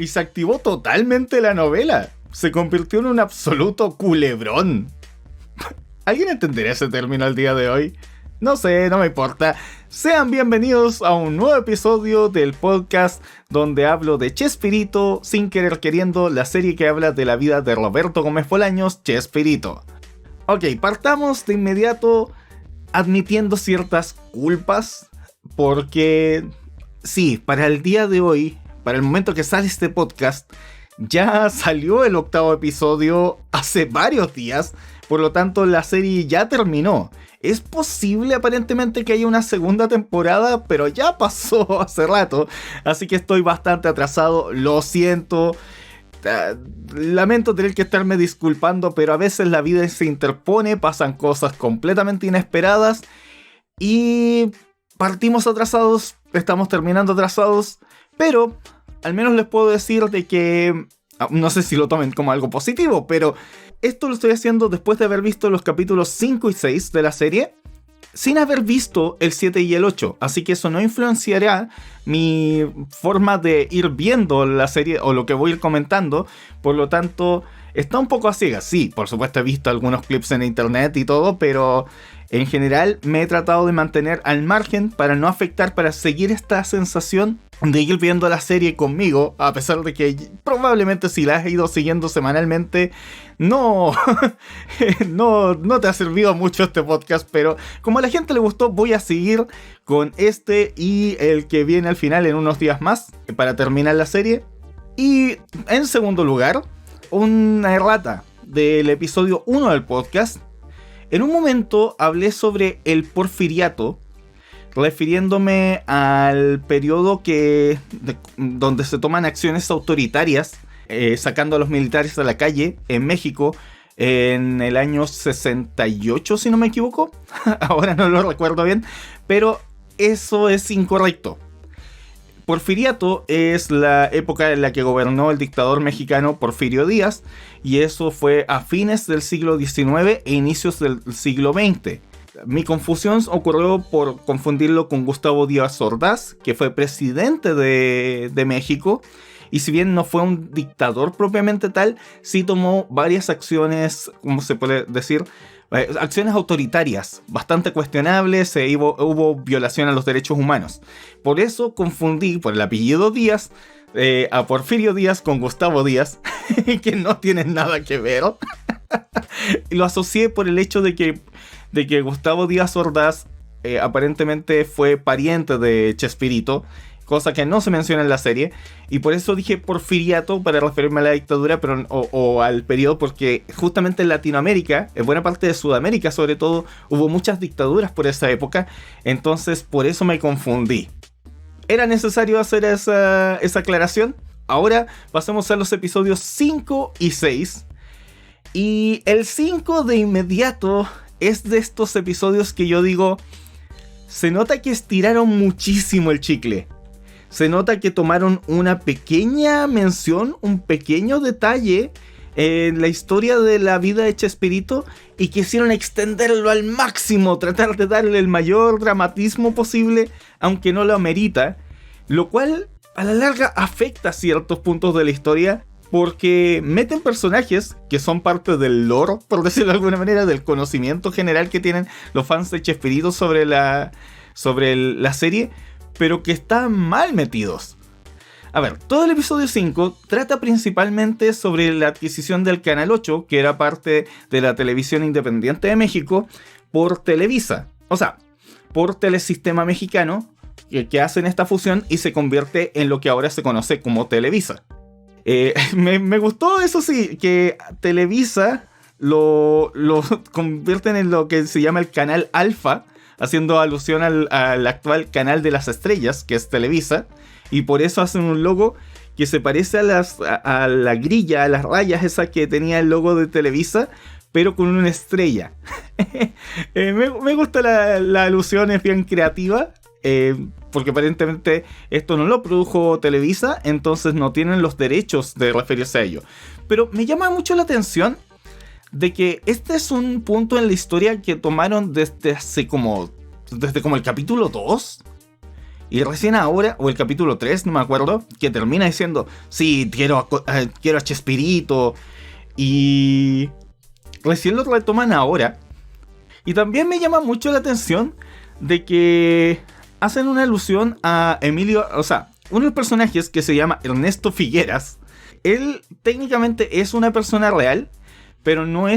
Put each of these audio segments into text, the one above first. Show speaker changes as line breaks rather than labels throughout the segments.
y se activó totalmente la novela. Se convirtió en un absoluto culebrón. ¿Alguien entenderá ese término al día de hoy? No sé, no me importa. Sean bienvenidos a un nuevo episodio del podcast donde hablo de Chespirito, sin querer queriendo, la serie que habla de la vida de Roberto Gómez Bolaños, Chespirito. Ok, partamos de inmediato admitiendo ciertas culpas, porque sí, para el día de hoy, para el momento que sale este podcast, ya salió el 8º episodio hace varios días, por lo tanto la serie ya terminó. Es posible aparentemente que haya una segunda temporada, pero ya pasó hace rato, así que estoy bastante atrasado, lo siento. Lamento tener que estarme disculpando, pero a veces la vida se interpone, pasan cosas completamente inesperadas y partimos atrasados, estamos terminando atrasados, pero al menos les puedo decir de que, no sé si lo tomen como algo positivo, pero esto lo estoy haciendo después de haber visto los capítulos 5 y 6 de la serie, sin haber visto el 7 y el 8, así que eso no influenciará mi forma de ir viendo la serie o lo que voy a ir comentando. Por lo tanto, está un poco a ciegas. Sí, por supuesto he visto algunos clips en internet y todo, pero en general me he tratado de mantener al margen para no afectar, para seguir esta sensación de ir viendo la serie conmigo, a pesar de que probablemente si la has ido siguiendo semanalmente, no te ha servido mucho este podcast, pero como a la gente le gustó, voy a seguir con este y el que viene al final en unos días más, para terminar la serie. Y en segundo lugar, una errata del episodio 1 del podcast. En un momento hablé sobre el porfiriato, refiriéndome al periodo donde se toman acciones autoritarias, sacando a los militares a la calle en México en el año 68, si no me equivoco. Ahora no lo recuerdo bien, pero eso es incorrecto. Porfiriato es la época en la que gobernó el dictador mexicano Porfirio Díaz, y eso fue a fines del siglo XIX e inicios del siglo XX. Mi confusión ocurrió por confundirlo con Gustavo Díaz Ordaz, que fue presidente de México, y si bien no fue un dictador propiamente tal, sí tomó varias acciones, ¿cómo se puede decir? Acciones autoritarias, bastante cuestionables, hubo violación a los derechos humanos. Por eso confundí, por el apellido Díaz, a Porfirio Díaz con Gustavo Díaz, que no tienen nada que ver. Y lo asocié por el hecho de que Gustavo Díaz Ordaz aparentemente fue pariente de Chespirito, cosa que no se menciona en la serie, y por eso dije porfiriato para referirme a la dictadura, pero o al periodo, porque justamente en Latinoamérica, en buena parte de Sudamérica sobre todo, hubo muchas dictaduras por esa época, entonces por eso me confundí. ¿Era necesario hacer esa aclaración? Ahora pasemos a los episodios 5 y 6, y el 5 de inmediato es de estos episodios que yo digo, se nota que estiraron muchísimo el chicle. Se nota que tomaron una pequeña mención, un pequeño detalle en la historia de la vida de Chespirito y quisieron extenderlo al máximo, tratar de darle el mayor dramatismo posible, aunque no lo amerita, lo cual a la larga afecta ciertos puntos de la historia porque meten personajes que son parte del lore, por decirlo de alguna manera, del conocimiento general que tienen los fans de Chespirito sobre la serie, pero que están mal metidos. A ver, todo el episodio 5 trata principalmente sobre la adquisición del Canal 8, que era parte de la televisión independiente de México, por Televisa. O sea, por Telesistema Mexicano, que hacen esta fusión y se convierte en lo que ahora se conoce como Televisa. Me gustó, eso sí, que Televisa lo convierten en lo que se llama el Canal Alfa, haciendo alusión al actual Canal de las Estrellas, que es Televisa, y por eso hacen un logo que se parece a la grilla, a las rayas esa que tenía el logo de Televisa, pero con una estrella. Me gusta la alusión, es bien creativa, porque aparentemente esto no lo produjo Televisa, entonces no tienen los derechos de referirse a ello. Pero me llama mucho la atención de que este es un punto en la historia que tomaron desde como el capítulo 2, Y recién ahora, o el capítulo 3, no me acuerdo, que termina diciendo, sí, quiero a Chespirito. Y recién lo retoman ahora. Y también me llama mucho la atención de que hacen una alusión a Emilio, o sea, uno de los personajes que se llama Ernesto Figueras. Él técnicamente es una persona real, pero no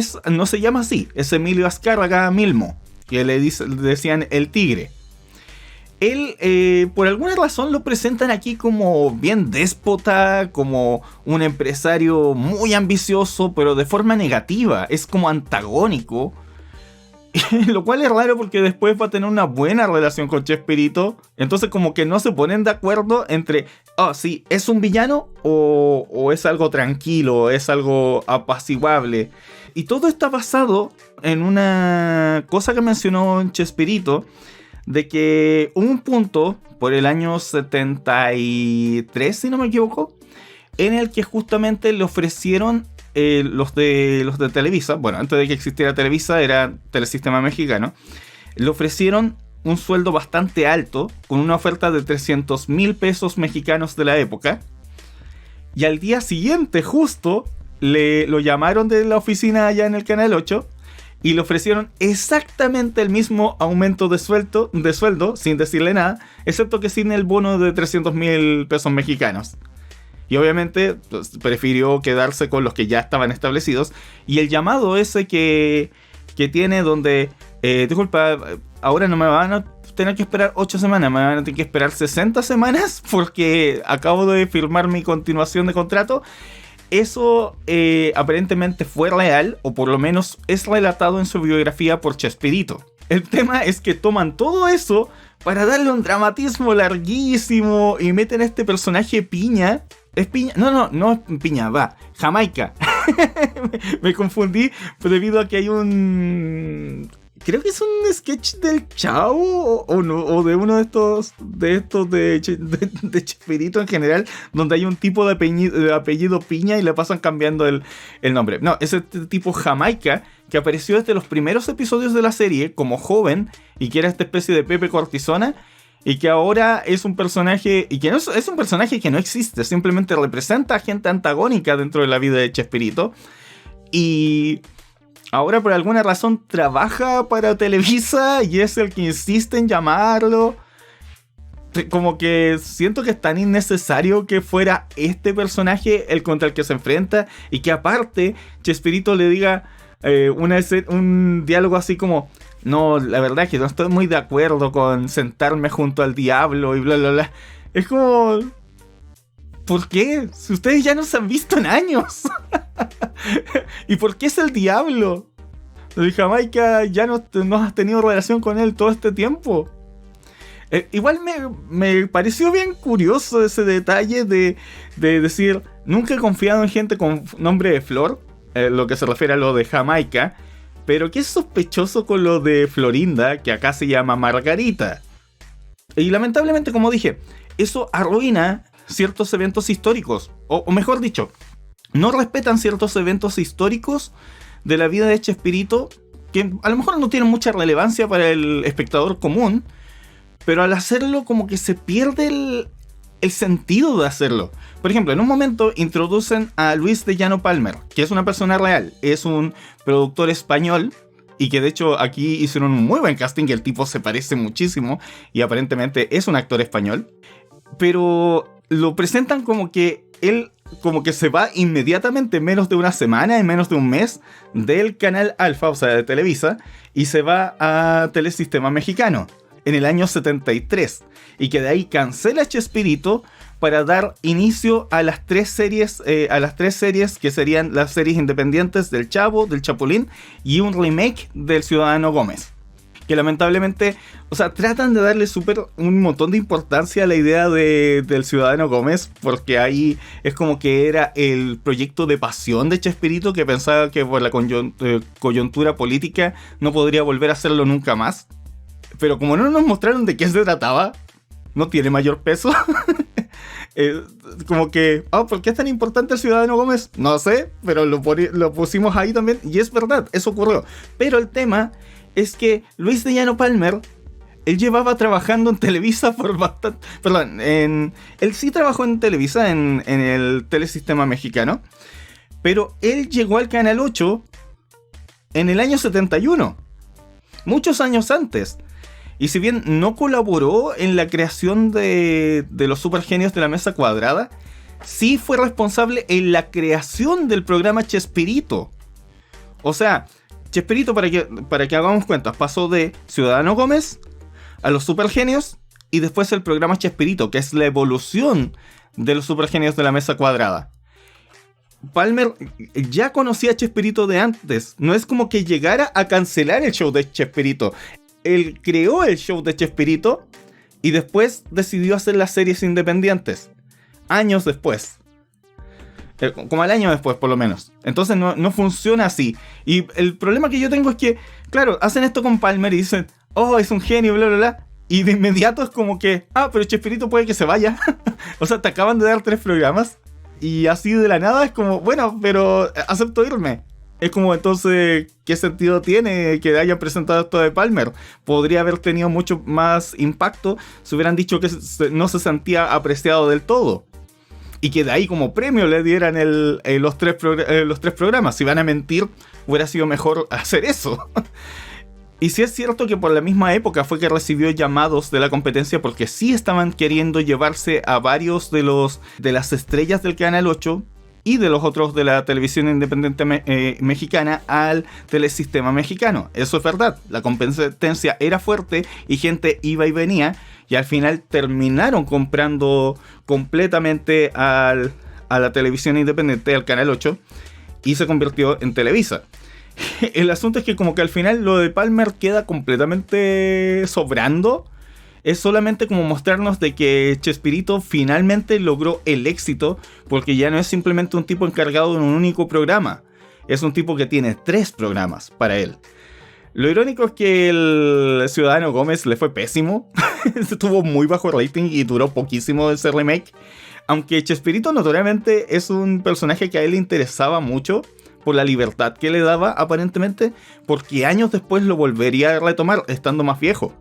se llama así. Es Emilio Azcárraga Milmo, que le decían el tigre. Él, por alguna razón, lo presentan aquí como bien déspota, como un empresario muy ambicioso, pero de forma negativa. Es como antagónico. Lo cual es raro porque después va a tener una buena relación con Chespirito. Entonces como que no se ponen de acuerdo entre, sí, ¿es un villano o es algo tranquilo, es algo apaciguable? Y todo está basado en una cosa que mencionó Chespirito, de que hubo un punto por el año 73, si no me equivoco, en el que justamente le ofrecieron los de Televisa, bueno, antes de que existiera Televisa era Telesistema Mexicano, le ofrecieron un sueldo bastante alto, con una oferta de 300,000 pesos mexicanos de la época, y al día siguiente justo lo llamaron de la oficina allá en el Canal 8 y le ofrecieron exactamente el mismo aumento de sueldo sin decirle nada, excepto que sin el bono de 300,000 pesos mexicanos. Y obviamente pues, prefirió quedarse con los que ya estaban establecidos. Y el llamado ese que tiene donde, disculpa, ahora no me van a tener que esperar 8 semanas, me van a tener que esperar 60 semanas porque acabo de firmar mi continuación de contrato. Eso aparentemente fue real, o por lo menos es relatado en su biografía por Chespirito. El tema es que toman todo eso para darle un dramatismo larguísimo y meten a este personaje Piña. ¿Es Piña? No es Piña, Jamaica. me confundí debido a que hay un... Creo que es un sketch del Chavo o de uno de estos de Chespirito en general, donde hay un tipo de apellido Piña y le pasan cambiando el nombre. No, es este tipo Jamaica que apareció desde los primeros episodios de la serie como joven y que era esta especie de Pepe Cortisona y que ahora es un personaje y que no es un personaje que no existe, simplemente representa a gente antagónica dentro de la vida de Chespirito y... ahora por alguna razón trabaja para Televisa y es el que insiste en llamarlo. Como que siento que es tan innecesario que fuera este personaje el contra el que se enfrenta. Y que aparte Chespirito le diga un diálogo así como... no, la verdad es que no estoy muy de acuerdo con sentarme junto al diablo y bla bla bla. Es como... ¿por qué? Si ustedes ya no se han visto en años. ¿Y por qué es el diablo? De Jamaica ya no has tenido relación con él todo este tiempo. Igual me pareció bien curioso ese detalle de decir, nunca he confiado en gente con nombre de Flor, lo que se refiere a lo de Jamaica, pero que es sospechoso con lo de Florinda, que acá se llama Margarita. Y lamentablemente, como dije, eso arruina ciertos eventos históricos, o mejor dicho, no respetan ciertos eventos históricos de la vida de Chespirito que a lo mejor no tienen mucha relevancia para el espectador común, pero al hacerlo como que se pierde el sentido de hacerlo. Por ejemplo, en un momento introducen a Luis de Llano Palmer, que es una persona real, es un productor español y que de hecho aquí hicieron un muy buen casting, el tipo se parece muchísimo y aparentemente es un actor español, pero lo presentan como que él como que se va inmediatamente en menos de una semana, en menos de un mes, del canal Alfa, o sea, de Televisa, y se va a Telesistema Mexicano en el año 73, y que de ahí cancela Chespirito para dar inicio a las tres series que serían las series independientes del Chavo, del Chapulín y un remake del Ciudadano Gómez. Que lamentablemente, o sea, tratan de darle un montón de importancia a la idea del Ciudadano Gómez, porque ahí es como que era el proyecto de pasión de Chespirito, que pensaba que por la coyuntura política no podría volver a hacerlo nunca más. Pero como no nos mostraron de qué se trataba, no tiene mayor peso. Como que, ¿por qué es tan importante el Ciudadano Gómez? No sé, pero lo pusimos ahí también, y es verdad, eso ocurrió. Pero el tema es que Luis de Llano Palmer Él llevaba trabajando en Televisa por bastante... Perdón, él sí trabajó en Televisa, en el telesistema mexicano. Pero él llegó al Canal 8 en el año 71. Muchos años antes. Y si bien no colaboró en la creación de los supergenios de la mesa cuadrada, sí fue responsable en la creación del programa Chespirito. O sea, Chespirito, para que hagamos cuentas, pasó de Ciudadano Gómez a los supergenios y después el programa Chespirito, que es la evolución de los supergenios de la mesa cuadrada. Palmer ya conocía a Chespirito de antes. No es como que llegara a cancelar el show de Chespirito. Él creó el show de Chespirito y después decidió hacer las series independientes. Años después. Como al año después, por lo menos. Entonces no funciona así. Y el problema que yo tengo es que, claro, hacen esto con Palmer y dicen, oh, es un genio, bla, bla, bla. Y de inmediato es como que, pero Chespirito puede que se vaya. O sea, te acaban de dar 3 programas. Y así de la nada es como, bueno, pero acepto irme. Es como, entonces, ¿qué sentido tiene que hayan presentado esto de Palmer? Podría haber tenido mucho más impacto si hubieran dicho que no se sentía apreciado del todo. Y que de ahí como premio le dieran los tres programas. Si van a mentir, hubiera sido mejor hacer eso. Y sí es cierto que por la misma época fue que recibió llamados de la competencia porque sí estaban queriendo llevarse a varios de las estrellas del Canal 8 y de los otros de la televisión independiente mexicana al telesistema mexicano. Eso es verdad, la competencia era fuerte y gente iba y venía y al final terminaron comprando completamente a la televisión independiente, al Canal 8, y se convirtió en Televisa. El asunto es que como que al final lo de Palmer queda completamente sobrando. Es solamente como mostrarnos de que Chespirito finalmente logró el éxito, porque ya no es simplemente un tipo encargado de un único programa. Es un tipo que tiene 3 programas para él. Lo irónico es que el Ciudadano Gómez le fue pésimo. Tuvo muy bajo rating y duró poquísimo ese remake. Aunque Chespirito notoriamente es un personaje que a él le interesaba mucho por la libertad que le daba aparentemente, porque años después lo volvería a retomar estando más viejo.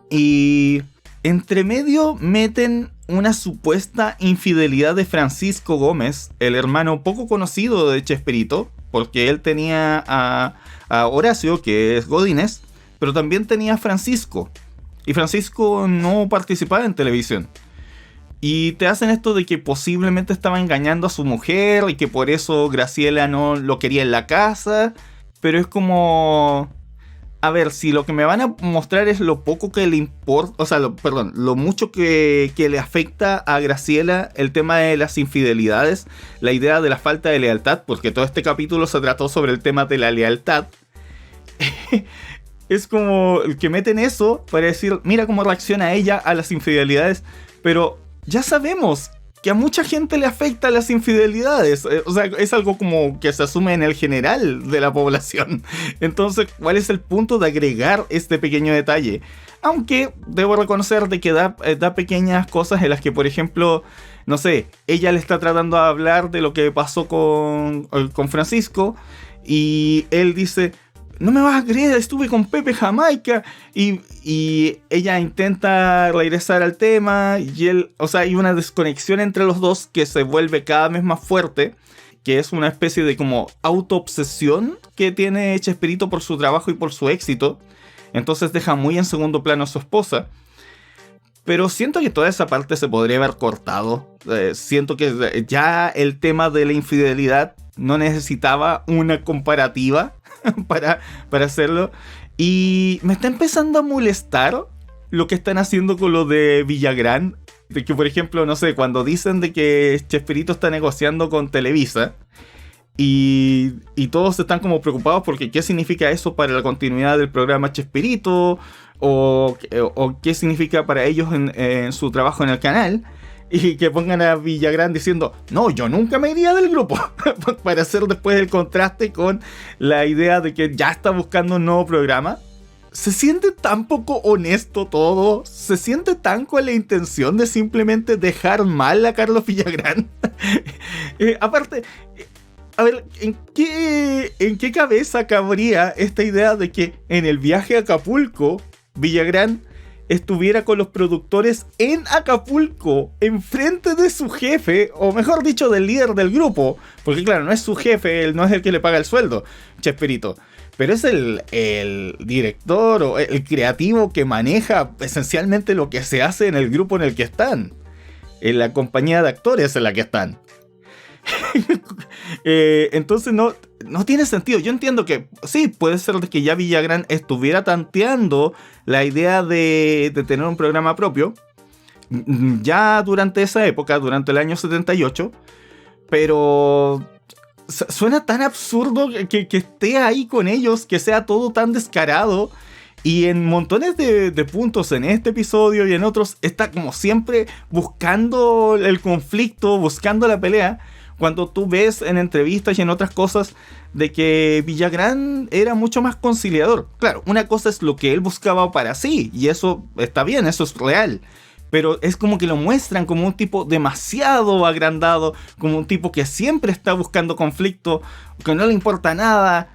Y entre medio meten una supuesta infidelidad de Francisco Gómez, el hermano poco conocido de Chespirito, porque él tenía a Horacio, que es Godínez, pero también tenía a Francisco. Y Francisco no participaba en televisión. Y te hacen esto de que posiblemente estaba engañando a su mujer y que por eso Graciela no lo quería en la casa. Pero es como... A ver, si lo que me van a mostrar es lo poco que le importa... O sea, lo mucho que le afecta a Graciela el tema de las infidelidades, la idea de la falta de lealtad, porque todo este capítulo se trató sobre el tema de la lealtad. Es como el que meten eso para decir, mira cómo reacciona ella a las infidelidades, pero... Ya sabemos que a mucha gente le afecta las infidelidades. O sea, es algo como que se asume en el general de la población. Entonces, ¿cuál es el punto de agregar este pequeño detalle? Aunque debo reconocer de que da pequeñas cosas en las que, por ejemplo, no sé, ella le está tratando de hablar de lo que pasó con Francisco y él dice... No me vas a creer, estuve con Pepe Jamaica. Y ella intenta regresar al tema. Y él, o sea, hay una desconexión entre los dos que se vuelve cada vez más fuerte. Que es una especie de como autoobsesión que tiene Chespirito por su trabajo y por su éxito. Entonces deja muy en segundo plano a su esposa. Pero siento que toda esa parte se podría haber cortado. Siento que ya el tema de la infidelidad no necesitaba una comparativa para hacerlo. Y me está empezando a molestar lo que están haciendo con lo de Villagrán. De que, por ejemplo, no sé, cuando dicen de que Chespirito está negociando con Televisa y todos están como preocupados porque qué significa eso para la continuidad del programa Chespirito o qué significa para ellos en su trabajo en el canal. Y que pongan a Villagrán diciendo, no, yo nunca me iría del grupo. Para hacer después el contraste con la idea de que ya está buscando un nuevo programa. Se siente tan poco honesto todo. Se siente tan con la intención de simplemente dejar mal a Carlos Villagrán. Aparte, a ver, ¿en qué cabeza cabría esta idea de que en el viaje a Acapulco, Villagrán estuviera con los productores en Acapulco, enfrente de su jefe, o mejor dicho, del líder del grupo, porque claro, no es su jefe, él no es el que le paga el sueldo, Chespirito, pero es el director o el creativo que maneja esencialmente lo que se hace en el grupo en el que están, en la compañía de actores en la que están. Entonces no tiene sentido. Yo entiendo que sí, puede ser que ya Villagrán estuviera tanteando la idea de tener un programa propio ya durante esa época, durante el año 78, pero suena tan absurdo que esté ahí con ellos, que sea todo tan descarado. Y en montones de puntos en este episodio y en otros está como siempre buscando el conflicto, buscando la pelea, cuando tú ves en entrevistas y en otras cosas de que Villagrán era mucho más conciliador. Claro, una cosa es lo que él buscaba para sí, y eso está bien, eso es real. Pero es como que lo muestran como un tipo demasiado agrandado, como un tipo que siempre está buscando conflicto, que no le importa nada.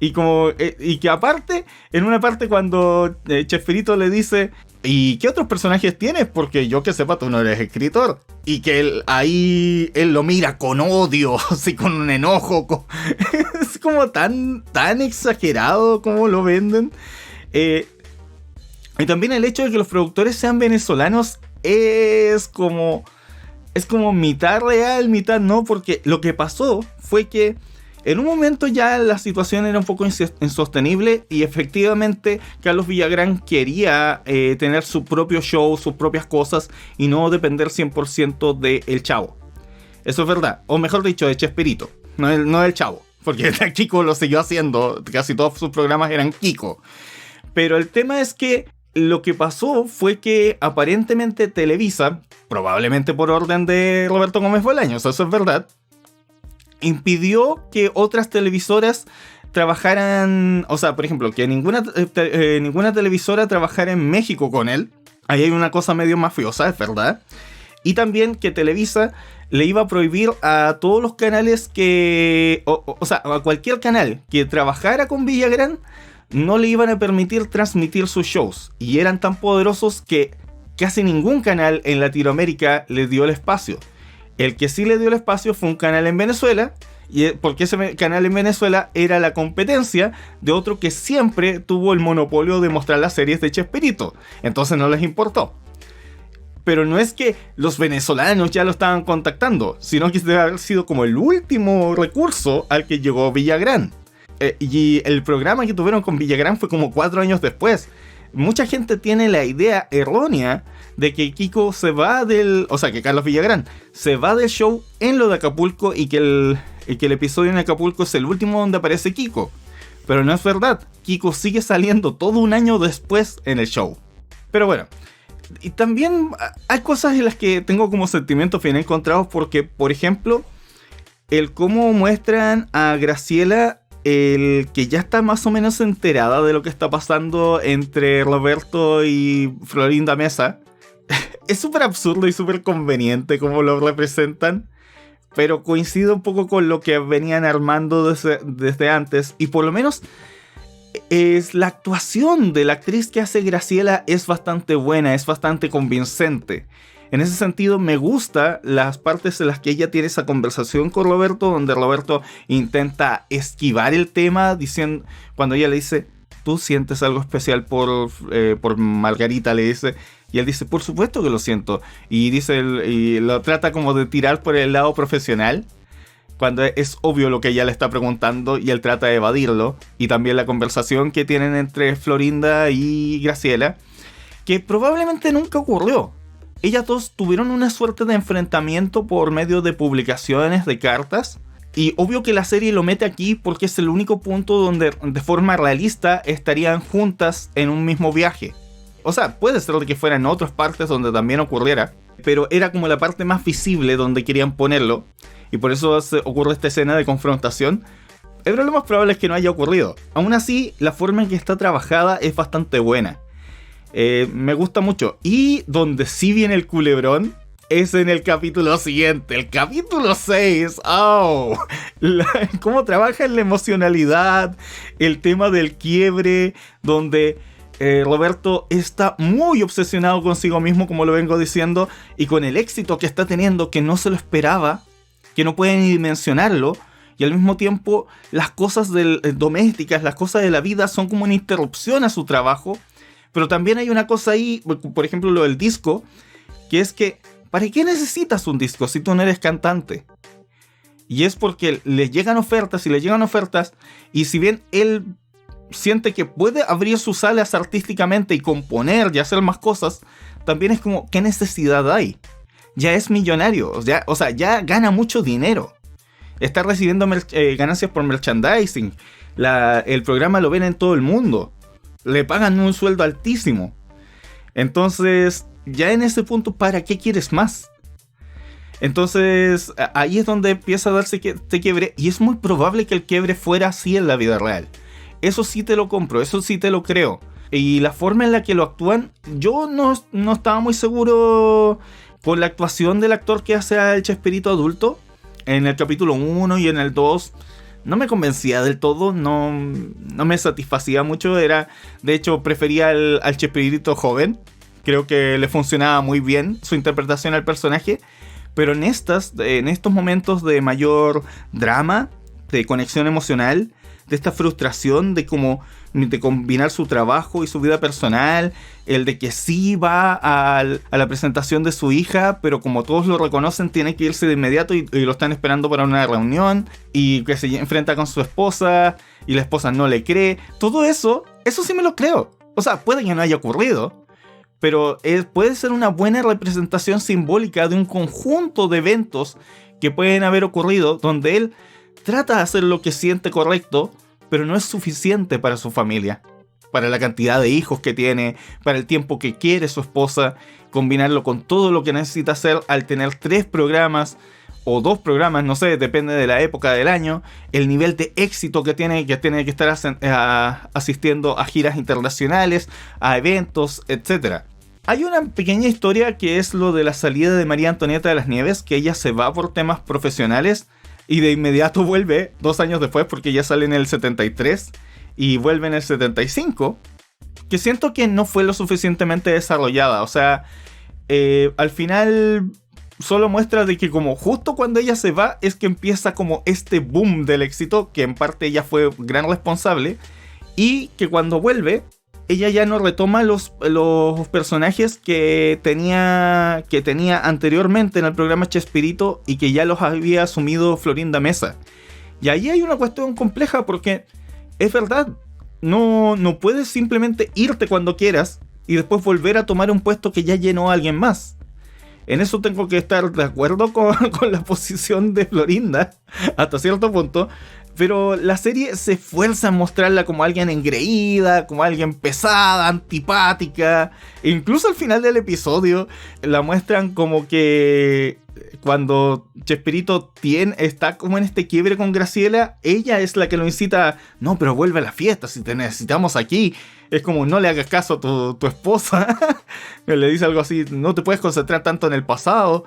Y que aparte, en una parte cuando Chespirito le dice: ¿y qué otros personajes tienes? Porque yo que sepa, tú no eres escritor. Y que él lo mira con odio, así con un enojo. Es como tan exagerado como lo venden. Y también el hecho de que los productores sean venezolanos es como mitad real, mitad no. Porque lo que pasó fue que en un momento ya la situación era un poco insostenible y efectivamente Carlos Villagrán quería tener su propio show, sus propias cosas y no depender 100% de El Chavo. Eso es verdad, o mejor dicho, de Chespirito, no del Chavo, porque Kiko lo siguió haciendo, casi todos sus programas eran Kiko. Pero el tema es que lo que pasó fue que aparentemente Televisa, probablemente por orden de Roberto Gómez Bolaños, eso es verdad, impidió que otras televisoras trabajaran, o sea, por ejemplo, que ninguna televisora trabajara en México con él. Ahí hay una cosa medio mafiosa, es verdad. Y también que Televisa le iba a prohibir a todos los canales que, o sea, a cualquier canal que trabajara con Villagrán, no le iban a permitir transmitir sus shows. Y eran tan poderosos que casi ningún canal en Latinoamérica le dio el espacio. El que sí le dio el espacio fue un canal en Venezuela, porque ese canal en Venezuela era la competencia de otro que siempre tuvo el monopolio de mostrar las series de Chespirito. Entonces no les importó. Pero no es que los venezolanos ya lo estaban contactando, sino que debe haber sido como el último recurso al que llegó Villagrán. Y el programa que tuvieron con Villagrán fue como 4 años después. Mucha gente tiene la idea errónea de que Kiko se va que Carlos Villagrán se va del show en lo de Acapulco y que el episodio en Acapulco es el último donde aparece Kiko. Pero no es verdad. Kiko sigue saliendo todo un año después en el show. Pero bueno. Y también hay cosas en las que tengo como sentimientos bien encontrados porque, por ejemplo, el cómo muestran a Graciela, el que ya está más o menos enterada de lo que está pasando entre Roberto y Florinda Mesa. Es súper absurdo y súper conveniente como lo representan, pero coincide un poco con lo que venían armando desde antes. Y por lo menos la actuación de la actriz que hace Graciela es bastante buena, es bastante convincente. En ese sentido me gusta las partes en las que ella tiene esa conversación con Roberto, donde Roberto intenta esquivar el tema, diciendo, cuando ella le dice: ¿tú sientes algo especial por Margarita?, le dice. Y él dice: por supuesto que lo siento. Y y lo trata como de tirar por el lado profesional, cuando es obvio lo que ella le está preguntando y él trata de evadirlo. Y también la conversación que tienen entre Florinda y Graciela, que probablemente nunca ocurrió. Ellas dos tuvieron una suerte de enfrentamiento por medio de publicaciones, de cartas. Y obvio que la serie lo mete aquí porque es el único punto donde de forma realista estarían juntas en un mismo viaje. O sea, puede ser de que fuera en otras partes donde también ocurriera, pero era como la parte más visible donde querían ponerlo. Y por eso ocurre esta escena de confrontación. Pero lo más probable es que no haya ocurrido. Aún así, la forma en que está trabajada es bastante buena. Me gusta mucho. Y donde sí viene el culebrón es en el capítulo siguiente, el capítulo 6. ¡Oh! Cómo trabaja en la emocionalidad, el tema del quiebre, donde Roberto está muy obsesionado consigo mismo, como lo vengo diciendo, y con el éxito que está teniendo, que no se lo esperaba, que no puede ni dimensionarlo, y al mismo tiempo las cosas domésticas, las cosas de la vida son como una interrupción a su trabajo. Pero también hay una cosa ahí, por ejemplo lo del disco, que es que ¿para qué necesitas un disco si tú no eres cantante? Y es porque le llegan ofertas y si bien él siente que puede abrir sus alas artísticamente y componer y hacer más cosas, también es como, ¿qué necesidad hay? Ya es millonario, o sea, ya gana mucho dinero. Está recibiendo ganancias por merchandising. El programa lo ven en todo el mundo. Le pagan un sueldo altísimo. Entonces, ya en ese punto, ¿para qué quieres más? Entonces, ahí es donde empieza a darse este quiebre. Y es muy probable que el quiebre fuera así en la vida real. Eso sí te lo compro, eso sí te lo creo. Y la forma en la que lo actúan, yo no estaba muy seguro con la actuación del actor que hace al Chespirito adulto. En el capítulo 1 y en el 2 no me convencía del todo, no me satisfacía mucho. De hecho, prefería al Chespirito joven. Creo que le funcionaba muy bien su interpretación al personaje. Pero en estos momentos de mayor drama, de conexión emocional, de esta frustración de combinar su trabajo y su vida personal, el de que sí va a la presentación de su hija, pero como todos lo reconocen tiene que irse de inmediato y lo están esperando para una reunión, y que se enfrenta con su esposa y la esposa no le cree. Todo eso sí me lo creo. O sea, puede que no haya ocurrido, pero puede ser una buena representación simbólica de un conjunto de eventos que pueden haber ocurrido donde él trata de hacer lo que siente correcto, pero no es suficiente para su familia, para la cantidad de hijos que tiene, para el tiempo que quiere su esposa, combinarlo con todo lo que necesita hacer al tener 3 programas o 2 programas, no sé, depende de la época del año, el nivel de éxito que tiene que estar asistiendo a giras internacionales, a eventos, etc. Hay una pequeña historia que es lo de la salida de María Antonieta de las Nieves, que ella se va por temas profesionales y de inmediato vuelve 2 años después, porque ya sale en el 73 y vuelve en el 75, que siento que no fue lo suficientemente desarrollada. O sea, al final solo muestra de que como justo cuando ella se va es que empieza como este boom del éxito, que en parte ella fue gran responsable, y que cuando vuelve ella ya no retoma los personajes que tenía anteriormente en el programa Chespirito y que ya los había asumido Florinda Mesa. Y ahí hay una cuestión compleja, porque es verdad, no puedes simplemente irte cuando quieras y después volver a tomar un puesto que ya llenó a alguien más. En eso tengo que estar de acuerdo con la posición de Florinda hasta cierto punto. Pero la serie se esfuerza en mostrarla como alguien engreída, como alguien pesada, antipática. E incluso al final del episodio la muestran como que cuando Chespirito está como en este quiebre con Graciela, ella es la que lo incita. No, pero vuelve a la fiesta, si te necesitamos aquí. Es como, no le hagas caso a tu esposa. Le dice algo así, no te puedes concentrar tanto en el pasado.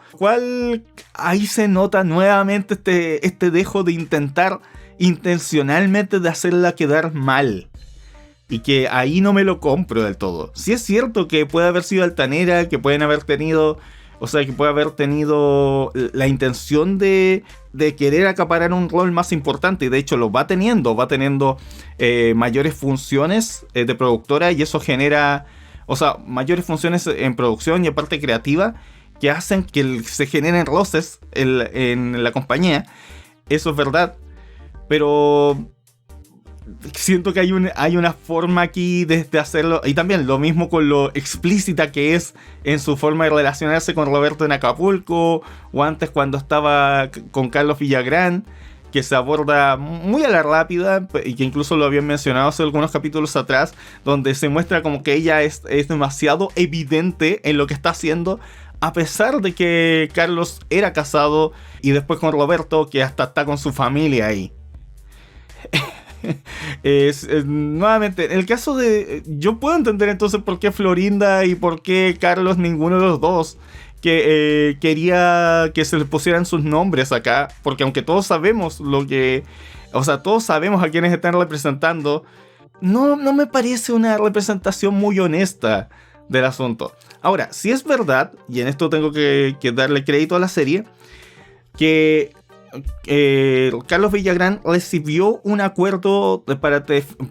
Ahí se nota nuevamente este dejo de intentar intencionalmente de hacerla quedar mal. Y que ahí no me lo compro del todo. Sí es cierto que puede haber sido altanera, que pueden haber tenido... O sea, que puede haber tenido la intención de querer acaparar un rol más importante. Y de hecho lo va teniendo. Va teniendo mayores funciones de productora. Y eso genera... O sea, mayores funciones en producción y aparte creativa. Que hacen que se generen roces en la compañía. Eso es verdad. Pero siento que hay una forma aquí de hacerlo. Y también lo mismo con lo explícita que es en su forma de relacionarse con Roberto en Acapulco. O antes cuando estaba con Carlos Villagrán. Que se aborda muy a la rápida. Y que incluso lo habían mencionado hace algunos capítulos atrás. Donde se muestra como que ella es demasiado evidente en lo que está haciendo. A pesar de que Carlos era casado. Y después con Roberto, que hasta está con su familia ahí. Nuevamente, en el caso de... Yo puedo entender entonces por qué Florinda y por qué Carlos, ninguno de los dos, que quería que se les pusieran sus nombres acá. Porque aunque todos sabemos lo que... O sea, todos sabemos a quienes están representando, no me parece una representación muy honesta del asunto. Ahora, si es verdad, y en esto tengo que darle crédito a la serie, que Carlos Villagrán recibió un acuerdo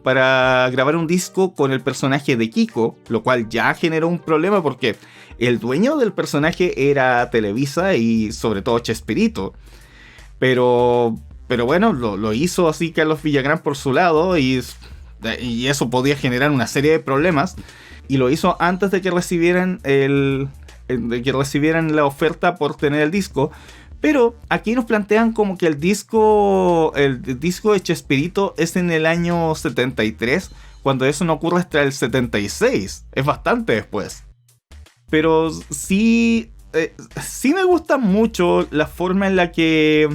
para grabar un disco con el personaje de Kiko, lo cual ya generó un problema porque el dueño del personaje era Televisa y sobre todo Chespirito. Pero bueno, lo hizo así Carlos Villagrán por su lado y eso podía generar una serie de problemas. Y lo hizo antes de que recibieran la oferta por tener el disco. Pero aquí nos plantean como que el disco de Chespirito es en el año 73, cuando eso no ocurre hasta el 76. Es bastante después. Pero sí me gusta mucho la forma en la que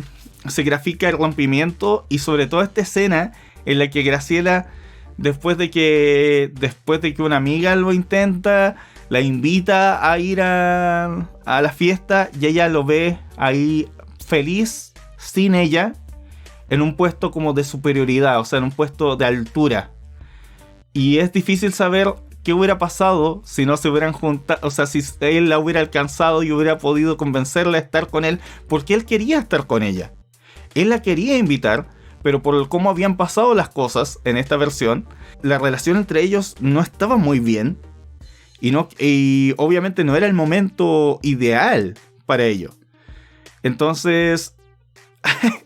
se grafica el rompimiento y sobre todo esta escena en la que Graciela, después de que una amiga lo intenta, la invita a ir a la fiesta y ella lo ve ahí feliz sin ella en un puesto como de superioridad, o sea, en un puesto de altura. Y es difícil saber qué hubiera pasado si no se hubieran juntado, o sea, si él la hubiera alcanzado y hubiera podido convencerla a estar con él, porque él quería estar con ella. Él la quería invitar, pero por cómo habían pasado las cosas en esta versión, la relación entre ellos no estaba muy bien. Y obviamente no era el momento ideal para ello. Entonces,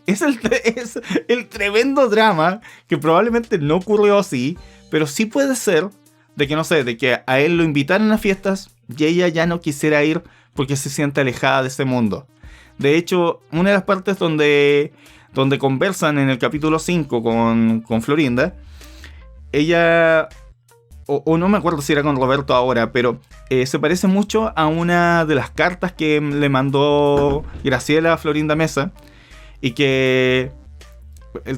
es el tremendo drama que probablemente no ocurrió así, pero sí puede ser de que, no sé, de que a él lo invitaran a fiestas y ella ya no quisiera ir porque se siente alejada de ese mundo. De hecho, una de las partes donde conversan en el capítulo 5 con Florinda, ella, o no me acuerdo si era con Roberto ahora, pero se parece mucho a una de las cartas que le mandó Graciela a Florinda Mesa, y que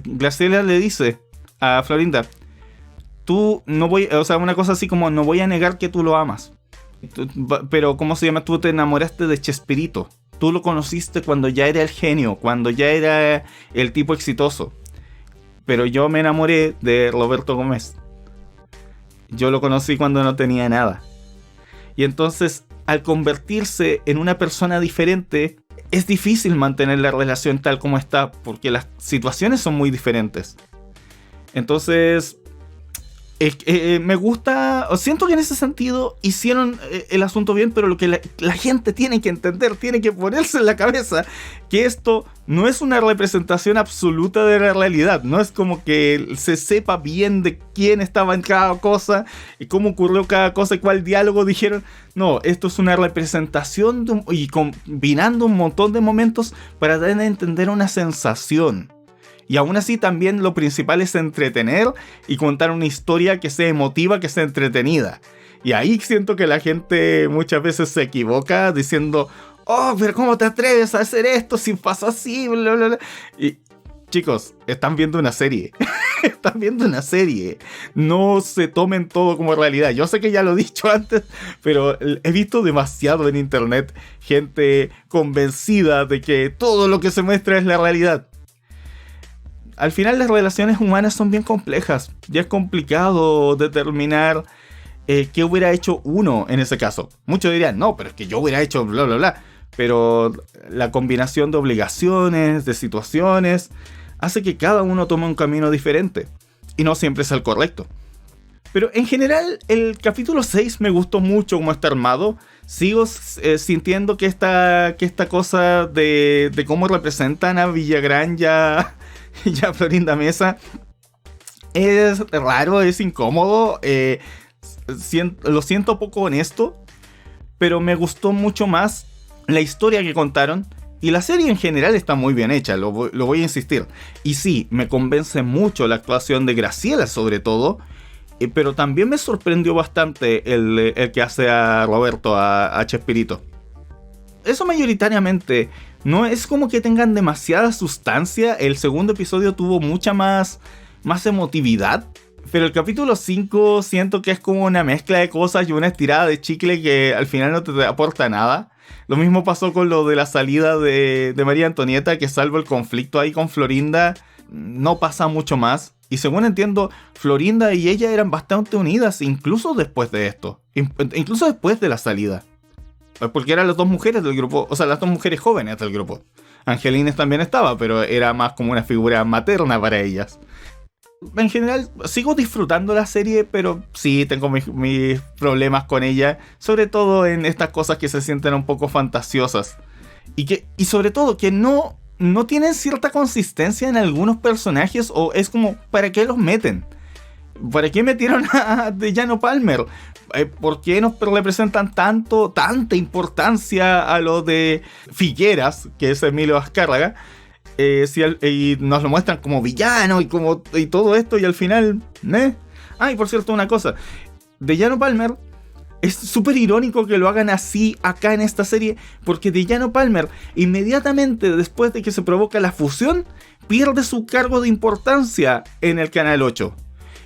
Graciela le dice a Florinda, una cosa así como, no voy a negar que tú lo amas, pero ¿cómo se llama? Tú te enamoraste de Chespirito. Tú lo conociste cuando ya era el genio, cuando ya era el tipo exitoso. Pero yo me enamoré de Roberto Gómez. Yo lo conocí cuando no tenía nada. Y entonces, al convertirse en una persona diferente, es difícil mantener la relación tal como está, porque las situaciones son muy diferentes. Entonces, me gusta, siento que en ese sentido hicieron el asunto bien, pero lo que la gente tiene que entender, tiene que ponerse en la cabeza que esto no es una representación absoluta de la realidad. No es como que se sepa bien de quién estaba en cada cosa y cómo ocurrió cada cosa y cuál diálogo dijeron. No, esto es una representación y combinando un montón de momentos para dar a entender una sensación. Y aún así también lo principal es entretener y contar una historia que sea emotiva, que sea entretenida. Y ahí siento que la gente muchas veces se equivoca diciendo, oh, pero ¿cómo te atreves a hacer esto si pasó así? Bla, bla, bla. Y chicos, están viendo una serie. Están viendo una serie. No se tomen todo como realidad. Yo sé que ya lo he dicho antes, pero he visto demasiado en internet gente convencida de que todo lo que se muestra es la realidad. Al final las relaciones humanas son bien complejas. Ya es complicado determinar qué hubiera hecho uno en ese caso. Muchos dirían, no, pero es que yo hubiera hecho bla, bla, bla. Pero la combinación de obligaciones, de situaciones, hace que cada uno tome un camino diferente. Y no siempre es el correcto. Pero en general, el capítulo 6 me gustó mucho cómo está armado. Sigo sintiendo que esta cosa de cómo representan a Villagrán ya Florinda Mesa es raro, es incómodo, lo siento poco honesto, pero me gustó mucho más la historia que contaron y la serie en general está muy bien hecha, lo voy a insistir. Y sí, me convence mucho la actuación de Graciela sobre todo, pero también me sorprendió bastante el que hace a Roberto, a Chespirito. Eso mayoritariamente. No es como que tengan demasiada sustancia. El segundo episodio tuvo mucha más emotividad. Pero el capítulo 5 siento que es como una mezcla de cosas y una estirada de chicle que al final no te aporta nada. Lo mismo pasó con lo de la salida de María Antonieta, que salvo el conflicto ahí con Florinda, no pasa mucho más. Y según entiendo, Florinda y ella eran bastante unidas, incluso después de esto. Incluso después de la salida. Porque eran las dos mujeres del grupo, o sea, las dos mujeres jóvenes del grupo. Angelines también estaba, pero era más como una figura materna para ellas. En general, sigo disfrutando la serie, pero sí tengo mis problemas con ella. Sobre todo en estas cosas que se sienten un poco fantasiosas. Y sobre todo que no tienen cierta consistencia en algunos personajes, o es como, ¿para qué los meten? ¿Para qué metieron a Dejano Palmer? ¿Por qué nos representan tanta importancia a lo de Figueras, que es Emilio Azcárraga? Y nos lo muestran como villano y todo esto, y al final, y por cierto, una cosa, Dejano Palmer, es súper irónico que lo hagan así acá en esta serie, porque Dejano Palmer, inmediatamente después de que se provoca la fusión, pierde su cargo de importancia en el Canal 8.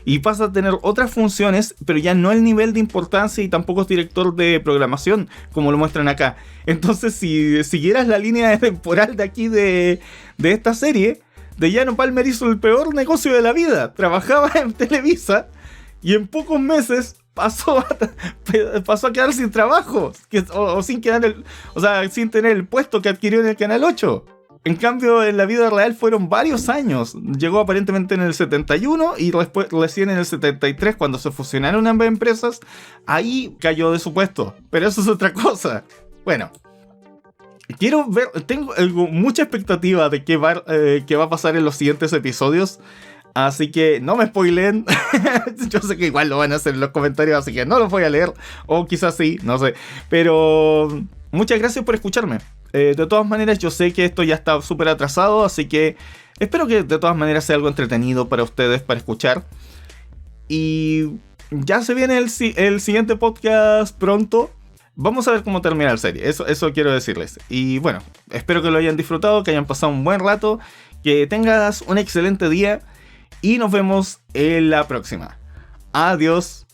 Y pasa a tener otras funciones, pero ya no el nivel de importancia, y tampoco es director de programación, como lo muestran acá. Entonces, si siguieras la línea temporal de aquí de esta serie, Dejano Palmer hizo el peor negocio de la vida. Trabajaba en Televisa y en pocos meses pasó a quedar sin trabajo, sin tener el puesto que adquirió en el Canal 8. En cambio, en la vida real fueron varios años. Llegó aparentemente en el 71 y después recién en el 73, cuando se fusionaron ambas empresas, ahí cayó de su puesto. Pero eso es otra cosa. Bueno, quiero ver, tengo mucha expectativa de qué va a pasar en los siguientes episodios. Así que no me spoilen. Yo sé que igual lo van a hacer en los comentarios, así que no los voy a leer. O quizás sí, no sé. Pero muchas gracias por escucharme. De todas maneras, yo sé que esto ya está súper atrasado, así que espero que de todas maneras sea algo entretenido para ustedes, para escuchar. Y ya se viene el siguiente podcast pronto. Vamos a ver cómo termina la serie, eso quiero decirles. Y bueno, espero que lo hayan disfrutado, que hayan pasado un buen rato, que tengas un excelente día y nos vemos en la próxima. Adiós.